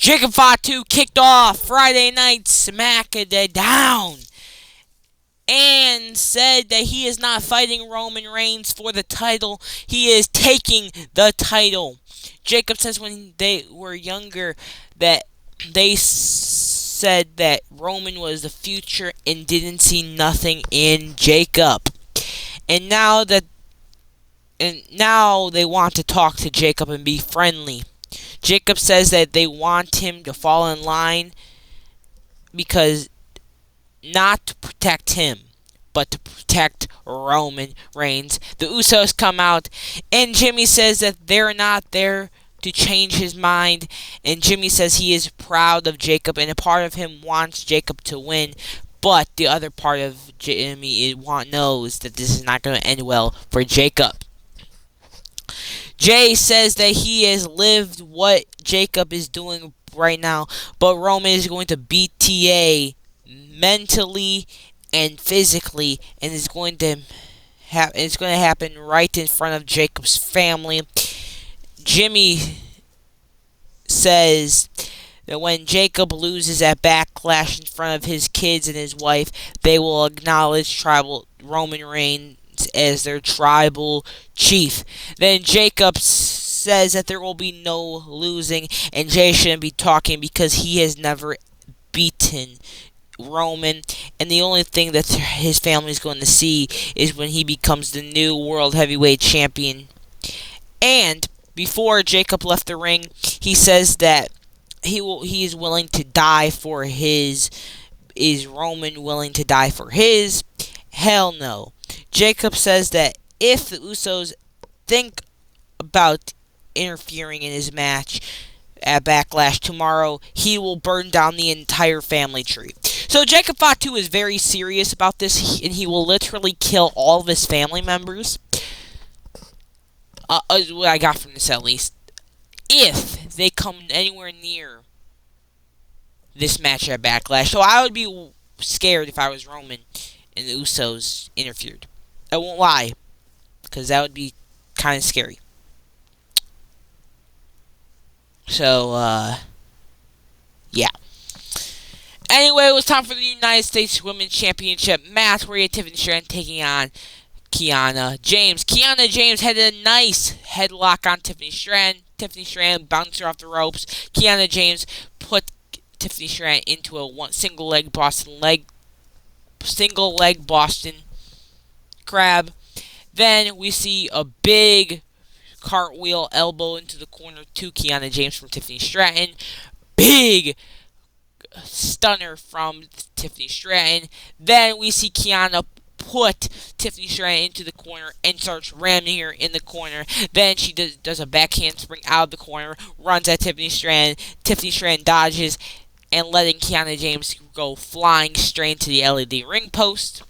Jacob Fatu kicked off Friday Night SmackDown and said that he is not fighting Roman Reigns for the title. He is taking the title. Jacob says when they were younger that they said that Roman was the future and didn't see nothing in Jacob. And now they want to talk to Jacob and be friendly. Jacob says that they want him to fall in line because not to protect him, but to protect Roman Reigns. The Usos come out, and Jimmy says that they're not there to change his mind, and Jimmy says he is proud of Jacob, and a part of him wants Jacob to win, but the other part of Jimmy knows that this is not going to end well for Jacob. Jay says that he has lived what Jacob is doing right now, but Roman is going to beat TA mentally and physically, and it's going to happen right in front of Jacob's family. Jimmy says that when Jacob loses at Backlash in front of his kids and his wife, they will acknowledge tribal Roman Reigns as their tribal chief. Then Jacob says that there will be no losing, and Jay shouldn't be talking because he has never beaten Roman, and the only thing that his family is going to see is when he becomes the new World Heavyweight Champion. And before Jacob left the ring, he says that he is willing to die for his. Is Roman willing to die for his? Hell no. Jacob says that if the Usos think about interfering in his match at Backlash tomorrow, he will burn down the entire family tree. So Jacob Fatu is very serious about this, and he will literally kill all of his family members. What I got from this, at least, if they come anywhere near this match at Backlash. So I would be scared if I was Roman and the Usos interfered. I won't lie, because that would be kind of scary. So, yeah. Anyway, it was time for the United States Women's Championship match where you had Tiffany Stratton taking on Kiana James. Kiana James had a nice headlock on Tiffany Stratton. Tiffany Stratton bounced her off the ropes. Kiana James put Tiffany Stratton into a single leg Boston Crab. Then we see a big cartwheel elbow into the corner to Kiana James from Tiffany Stratton. Big stunner from Tiffany Stratton. Then we see Kiana put Tiffany Stratton into the corner and starts ramming her in the corner. Then she does a backhand spring out of the corner, runs at Tiffany Stratton. Tiffany Stratton dodges and letting Kiana James go flying straight into the LED ring post.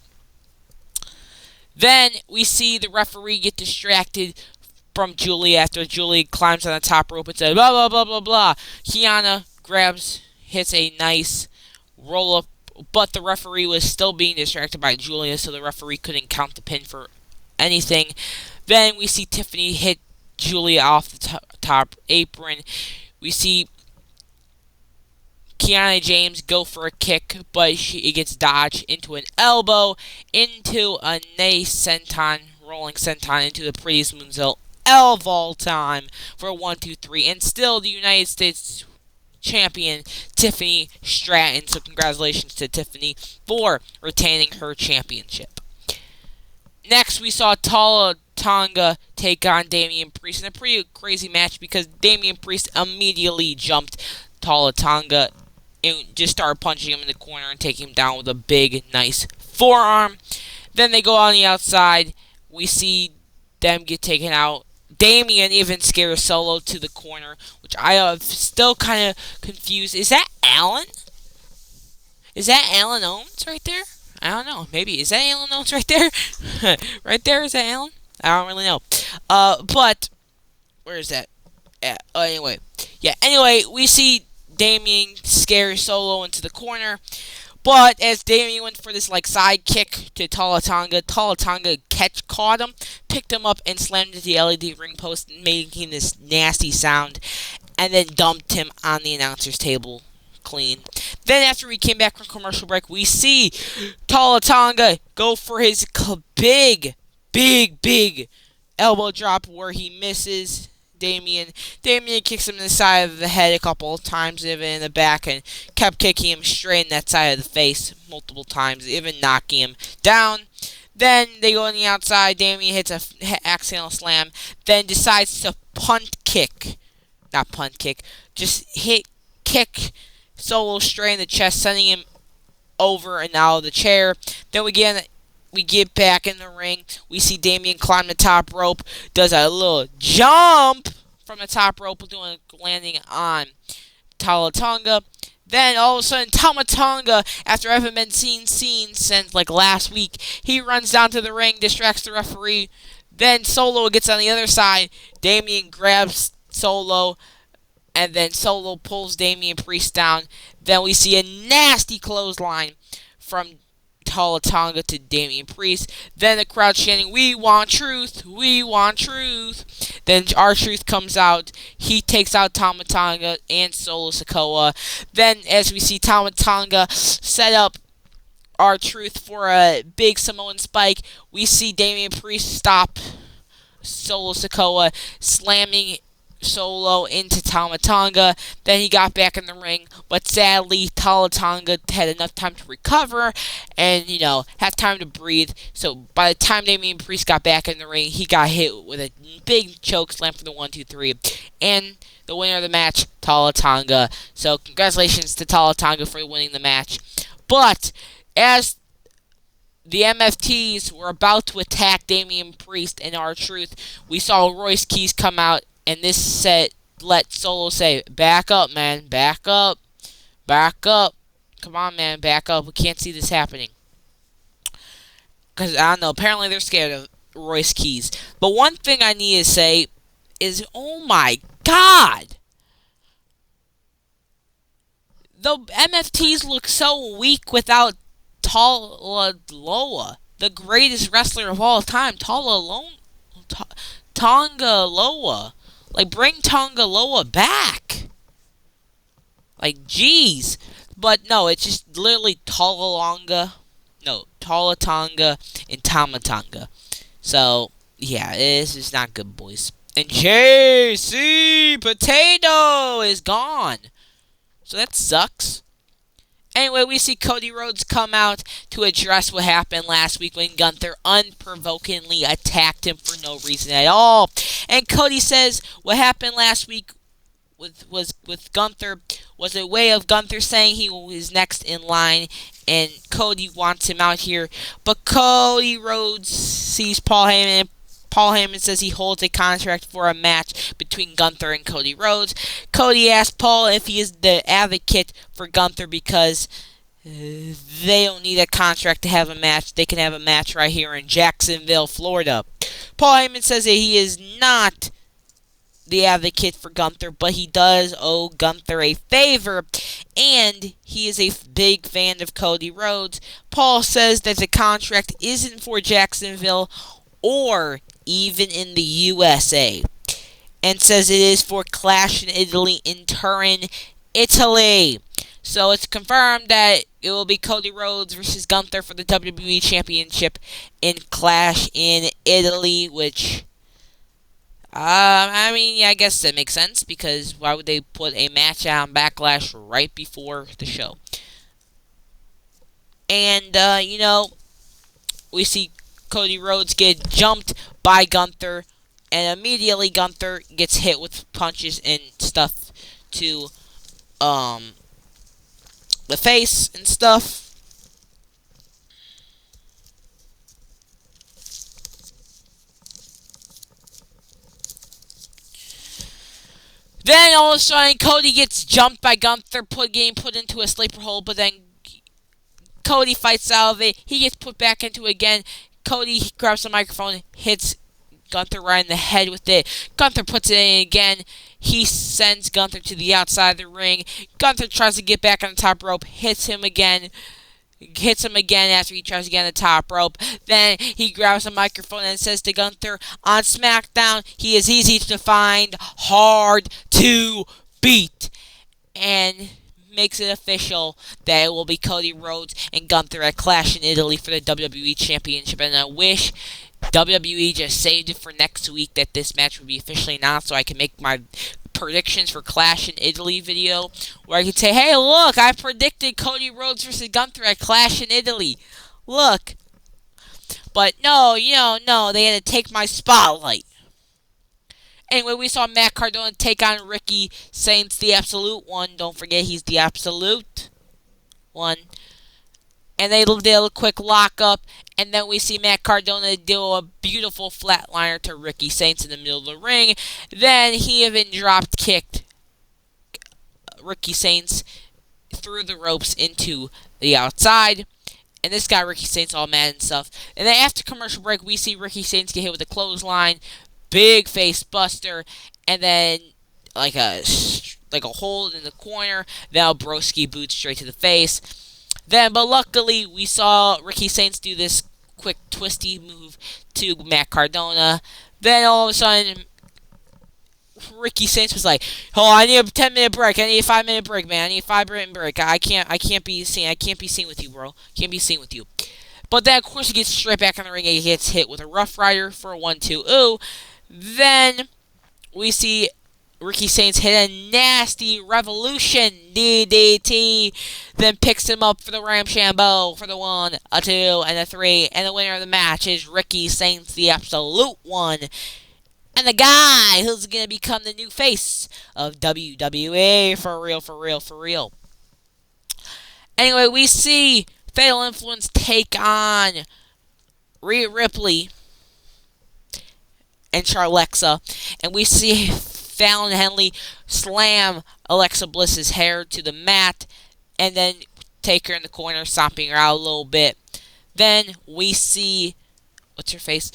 Then we see the referee get distracted from Julie after Julie climbs on the top rope and says blah blah blah blah blah. Kiana hits a nice roll up, but the referee was still being distracted by Julia, so the referee couldn't count the pin for anything. Then we see Tiffany hit Julia off the top apron. We see Kiana James go for a kick, but it gets dodged into an elbow, into a nice rolling senton into the prettiest moonsault of all time for 1, 2, 3, and still the United States champion Tiffany Stratton. So congratulations to Tiffany for retaining her championship. Next, we saw Tala Tonga take on Damian Priest in a pretty crazy match because Damian Priest immediately jumped Tala Tonga and just started punching him in the corner and taking him down with a big, nice forearm. Then they go on the outside. We see them get taken out. Damian even scares Solo to the corner, which I am still kind of confused. Is that Alan? Is that Alan Owens right there? I don't know. Maybe. Is that Alan Owens right there? Right there? Is that Alan? I don't really know. But, where is that? Anyway. Yeah, anyway, we see Damian scare Solo into the corner. But as Damian went for this side kick to Tala Tonga caught him, picked him up, and slammed into the LED ring post, making this nasty sound. and then dumped him on the announcer's table clean. Then after we came back from commercial break, we see Tonga go for his big elbow drop where he misses Damien. Damien kicks him in the side of the head a couple of times, even in the back, and kept kicking him straight in that side of the face multiple times, even knocking him down. Then they go on the outside. Damien hits a accidental slam, then decides to not punt kick, just kick Solo straight in the chest, sending him over and out of the chair. Then we get back in the ring. We see Damien climb the top rope, does a little jump from the top rope, doing landing on Tonga. Then all of a sudden, Tonga, after having been seen since like last week, he runs down to the ring, distracts the referee. Then Solo gets on the other side. Damien grabs Solo, and then Solo pulls Damien Priest down. Then we see a nasty clothesline from Tonga to Damien Priest. Then the crowd chanting, "We want truth! We want truth!" Then R-Truth comes out. He takes out Tonga and Solo Sikoa. Then as we see Tonga set up R-Truth for a big Samoan spike, we see Damien Priest stop Solo Sikoa, slamming Solo into Tonga. Then he got back in the ring, but sadly Tonga had enough time to recover and have time to breathe. So by the time Damien Priest got back in the ring, he got hit with a big choke slam for the 1-2-3, and the winner of the match, Tonga. So congratulations to Tonga for winning the match. But as the MFTs were about to attack Damien Priest and R-Truth, we saw Royce Keys come out. And this set let Solo say, "Back up, man. Back up. Back up. Come on, man. Back up. We can't see this happening." Because, I don't know, apparently they're scared of Royce Keys. But one thing I need to say is, oh my god! The MFTs look so weak without Loa, the greatest wrestler of all time. Tonga Loa. Like, bring Tonga Loa back. Like, jeez. But no, it's just literally Tonga and Tamatonga. So, yeah, this is not good, boys. And JC Potato is gone. So that sucks. Anyway, we see Cody Rhodes come out to address what happened last week when Gunther unprovokingly attacked him for no reason at all. And Cody says what happened last week with Gunther was a way of Gunther saying he was next in line, and Cody wants him out here. But Cody Rhodes sees Paul Heyman, and Paul Heyman says he holds a contract for a match between Gunther and Cody Rhodes. Cody asks Paul if he is the advocate for Gunther because they don't need a contract to have a match. They can have a match right here in Jacksonville, Florida. Paul Heyman says that he is not the advocate for Gunther, but he does owe Gunther a favor, and he is a big fan of Cody Rhodes. Paul says that the contract isn't for Jacksonville or even in the USA, and says it is for Clash in Italy in Turin, Italy. So it's confirmed that it will be Cody Rhodes versus Gunther for the WWE Championship in Clash in Italy, which, I guess that makes sense, because why would they put a match on Backlash right before the show? And, we see Cody Rhodes get jumped by Gunther, and immediately Gunther gets hit with punches and stuff to the face and stuff. Then all of a sudden Cody gets jumped by Gunther, getting put into a sleeper hold, but then Cody fights out of it. He gets put back into it again. Cody grabs the microphone, hits Gunther right in the head with it. Gunther puts it in again. He sends Gunther to the outside of the ring. Gunther tries to get back on the top rope, hits him again after he tries to get on the top rope. Then he grabs the microphone and says to Gunther, on SmackDown, he is easy to find, hard to beat and makes it official that it will be Cody Rhodes and Gunther at Clash in Italy for the WWE Championship. And I wish WWE just saved it for next week that this match would be officially announced so I can make my predictions for Clash in Italy video where I can say, hey, look, I predicted Cody Rhodes versus Gunther at Clash in Italy. Look. But no, no, they had to take my spotlight. Anyway, we saw Matt Cardona take on Ricky Saints, the Absolute One. Don't forget, he's the Absolute One. And they did a quick lockup. And then we see Matt Cardona do a beautiful flatliner to Ricky Saints in the middle of the ring. Then he even drop kicked Ricky Saints through the ropes into the outside. And this got Ricky Saints all mad and stuff. And then after commercial break, we see Ricky Saints get hit with a clothesline. Big face buster, and then like a hold in the corner. Now Broski boots straight to the face. But luckily we saw Ricky Saints do this quick twisty move to Matt Cardona. Then all of a sudden, Ricky Saints was like, "Oh, I need a 10-minute break. I need a 5-minute break, man. I need a 5-minute break. I can't be seen. I can't be seen with you, bro. Can't be seen with you." But then of course he gets straight back in the ring and he gets hit with a Rough Rider for a 1-2. Ooh. Then we see Ricky Saints hit a nasty Revolution DDT. Then picks him up for the Ramshambo for the 1, a 2, and a 3. And the winner of the match is Ricky Saints, the Absolute One. And the guy who's going to become the new face of WWE. For real, for real, for real. Anyway, we see Fatal Influence take on Rhea Ripley and Charlexa, and we see Fallon Henley slam Alexa Bliss's hair to the mat, and then take her in the corner, stomping her out a little bit. Then we see, what's her face?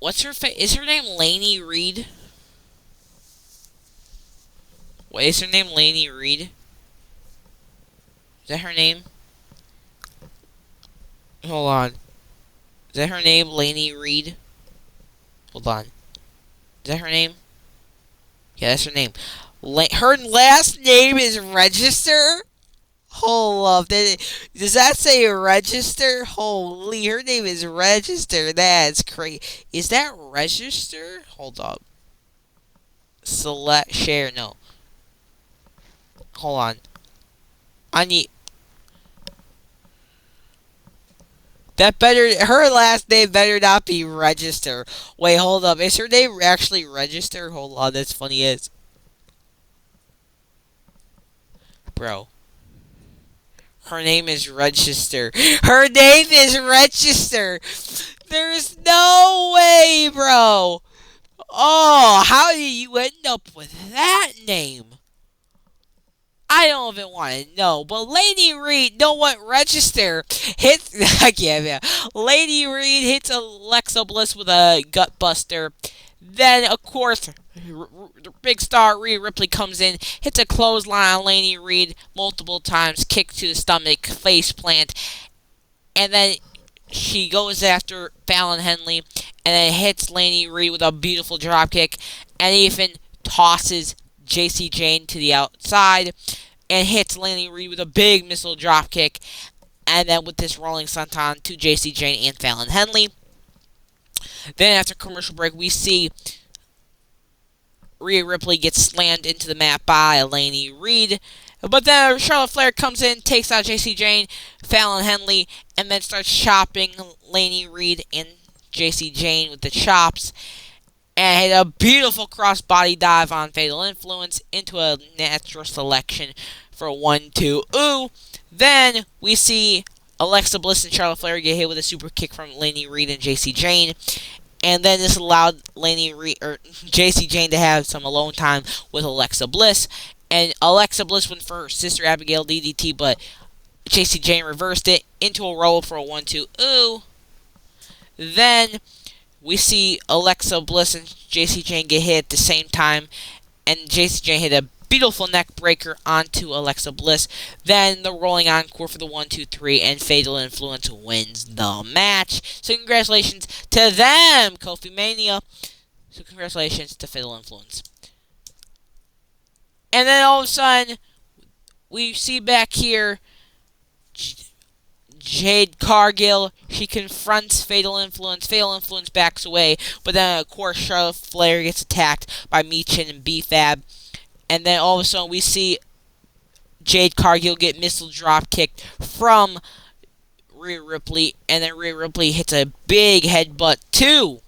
What's her face? Is her name Lainey Reed? Wait, is her name Lainey Reed? Is that her name? Hold on. Is that her name, Lainey Reed? Hold on. Is that her name? Yeah, that's her name. Her last name is Register? Hold up. Does that say Register? Holy, her name is Register. That's crazy. Is that Register? Hold up. Select, share, no. Hold on. I need... her last name better not be Register. Wait, hold up. Is her name actually Register? Hold on, that's funny as. Bro. Her name is Register. Her name is Register. There's no way, bro. Oh, how did you end up with that name? I don't even want to know, but Lady Reed, know what? Register hits. Yeah. Lady Reed hits Alexa Bliss with a gut buster. Then, of course, the big star Rhea Ripley comes in, hits a clothesline on Lady Reed multiple times, kick to the stomach, face plant, and then she goes after Fallon Henley, and then hits Lady Reed with a beautiful dropkick, and even tosses JC Jane to the outside and hits Lady Reed with a big missile dropkick, and then with this rolling senton to JC Jane and Fallon Henley. Then after commercial break, we see Rhea Ripley gets slammed into the mat by Lady Reed. But then Charlotte Flair comes in, takes out JC Jane, Fallon Henley, and then starts chopping Lady Reed and JC Jane with the chops. And hit a beautiful crossbody dive on Fatal Influence into a natural selection for a 1-2. Ooh! Then we see Alexa Bliss and Charlotte Flair get hit with a super kick from Lady Reed and JC Jane. And then this allowed JC Jane to have some alone time with Alexa Bliss. And Alexa Bliss went for her sister Abigail DDT, but JC Jane reversed it into a roll for a 1-2. Ooh! Then we see Alexa Bliss and JC Jane get hit at the same time, and JC Jane hit a beautiful neck breaker onto Alexa Bliss. Then the rolling encore for the 1-2-3, and Fatal Influence wins the match. So congratulations to them, Kofi Mania. So congratulations to Fatal Influence. And then all of a sudden, we see back here Jade Cargill. She confronts Fatal Influence. Fatal Influence backs away. But then, of course, Charlotte Flair gets attacked by Michin and B-Fab. And then all of a sudden, we see Jade Cargill get missile drop kicked from Rhea Ripley. And then Rhea Ripley hits a big headbutt to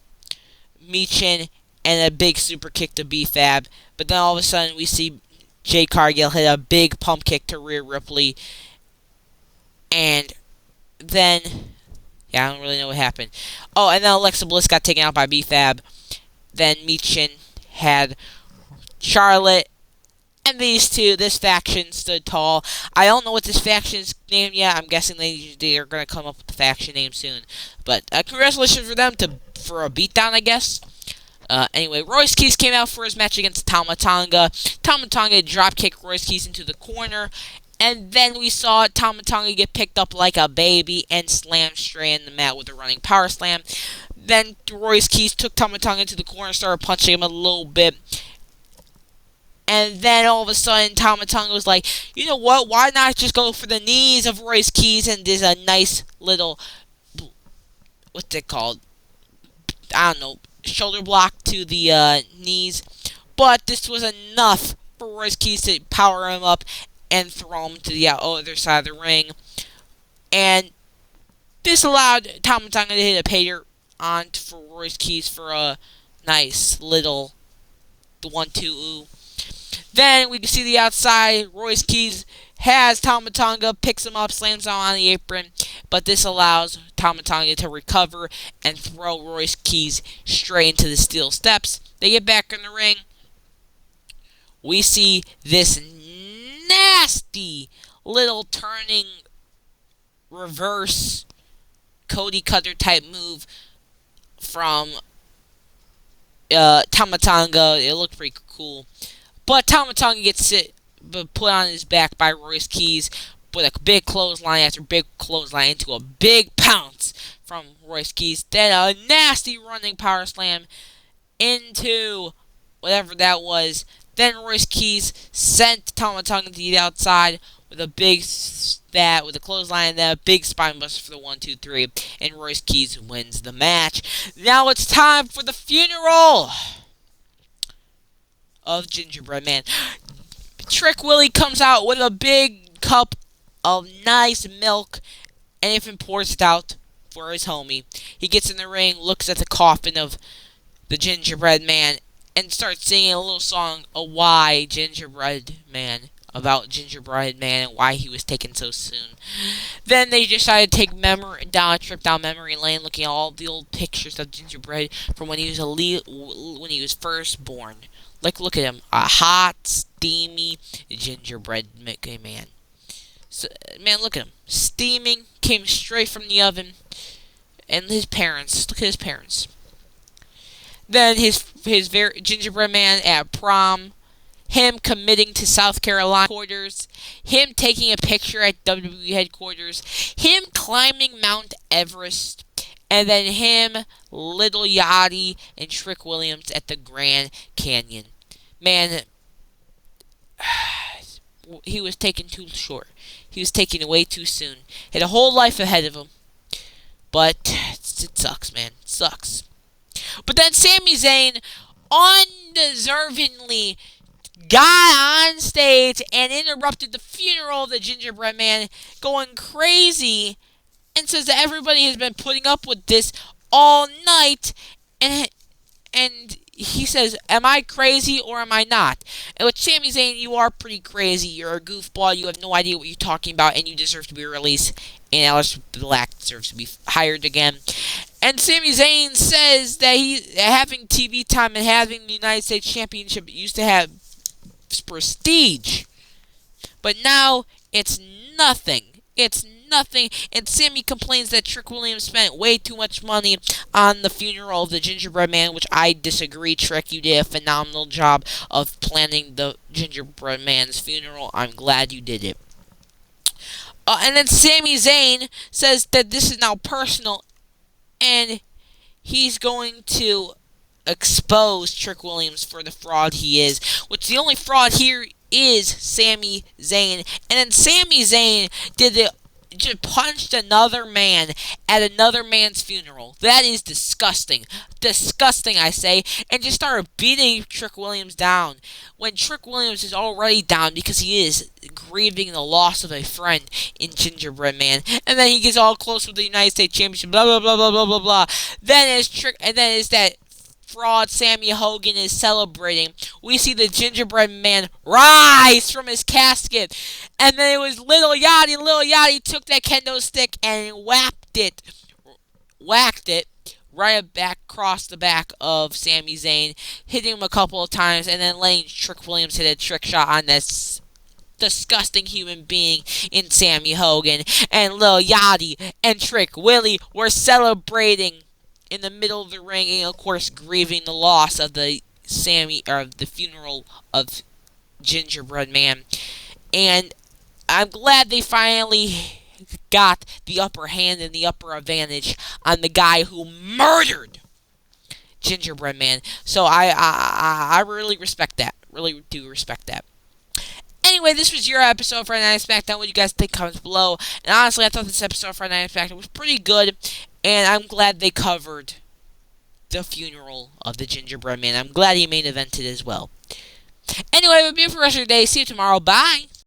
Michin and a big super kick to B-Fab. But then all of a sudden, we see Jade Cargill hit a big pump kick to Rhea Ripley. And then, I don't really know what happened. Oh, and then Alexa Bliss got taken out by B-Fab. Then Michin had Charlotte. And these two, this faction stood tall. I don't know what this faction's name yet. I'm guessing they are going to come up with the faction name soon. But congratulations for them for a beatdown, I guess. Anyway, Royce Keys came out for his match against Tama Tonga. Tama Tonga dropkicked Royce Keys into the corner. And then we saw Tama Tonga get picked up like a baby and slammed straight in the mat with a running power slam. Then Royce Keys took Tama Tonga to the corner and started punching him a little bit. And then all of a sudden, Tama Tonga was like, you know what, why not just go for the knees of Royce Keys and there's a nice little, what's it called? I don't know, shoulder block to the knees. But this was enough for Royce Keys to power him up and throw him to the other side of the ring. And this allowed Tama Tonga to hit a pater on for Royce Keys for a nice little 1-2-ooh. Then we can see the outside. Royce Keys has Tama Tonga, picks him up, slams him on the apron. But this allows Tama Tonga to recover and throw Royce Keys straight into the steel steps. They get back in the ring. We see this nasty little turning reverse Cody Cutter type move from Tama Tonga. It looked pretty cool. But Tama Tonga gets put on his back by Royce Keys with a big clothesline after big clothesline into a big pounce from Royce Keys. Then a nasty running power slam into whatever that was. Then Royce Keys sent Tama Tonga to the outside with a big spat with a clothesline and then a big spine buster for the 1-2-3. And Royce Keys wins the match. Now it's time for the funeral of Gingerbread Man. Trick Willie comes out with a big cup of nice milk and even pours it out for his homie. He gets in the ring, looks at the coffin of the Gingerbread Man, and starts singing a little song, A Why Gingerbread Man, about Gingerbread Man and why he was taken so soon. Then they decided to take a trip down memory lane, looking at all the old pictures of Gingerbread from when he was first born. Like, look at him, a hot, steamy gingerbread man. So, man, look at him, steaming, came straight from the oven. And his parents, look at his parents. Then his very gingerbread man at prom, him committing to South Carolina headquarters, him taking a picture at WWE headquarters, him climbing Mount Everest, and then him, Little Yachty, and Trick Williams at the Grand Canyon. Man, he was taken too short. He was taken way too soon. Had a whole life ahead of him. But it sucks, man. It sucks. But then Sami Zayn undeservingly got on stage and interrupted the funeral of the Gingerbread Man, going crazy, and says that everybody has been putting up with this all night, and he says, am I crazy or am I not? And with Sami Zayn, you are pretty crazy. You're a goofball. You have no idea what you're talking about, and you deserve to be released. And Aleister Black deserves to be hired again. And Sami Zayn says that having TV time and having the United States Championship used to have prestige. But now, it's nothing. It's nothing. And Sammy complains that Trick Williams spent way too much money on the funeral of the Gingerbread Man, which I disagree. Trick, you did a phenomenal job of planning the Gingerbread Man's funeral. I'm glad you did it. And then Sami Zayn says that this is now personal, and he's going to expose Trick Williams for the fraud he is. Which the only fraud here is Sami Zayn. And then Sami Zayn did it. Just punched another man at another man's funeral. That is disgusting. Disgusting, I say. And just started beating Trick Williams down. When Trick Williams is already down because he is grieving the loss of a friend in Gingerbread Man. And then he gets all close with the United States Championship. Blah, blah, blah, blah, blah, blah, blah. Then is that fraud Sammy Hogan is celebrating. We see the Gingerbread Man rise from his casket. And then it was Little Yachty. Little Yachty took that kendo stick and whacked it right back across the back of Sami Zayn, hitting him a couple of times, and then letting Trick Williams hit a trick shot on this disgusting human being in Sammy Hogan. And Lil Yachty and Trick Willie were celebrating in the middle of the ring, and of course grieving the loss of the funeral of Gingerbread Man. And I'm glad they finally got the upper hand and the upper advantage on the guy who murdered Gingerbread Man. So I really respect that. Really do respect that. Anyway, this was your episode of Friday Night SmackDown. What you guys think? Comments below. And honestly, I thought this episode of Friday Night SmackDown was pretty good. And I'm glad they covered the funeral of the Gingerbread Man. I'm glad he main evented as well. Anyway, we'll be here for the rest of the day. See you tomorrow. Bye.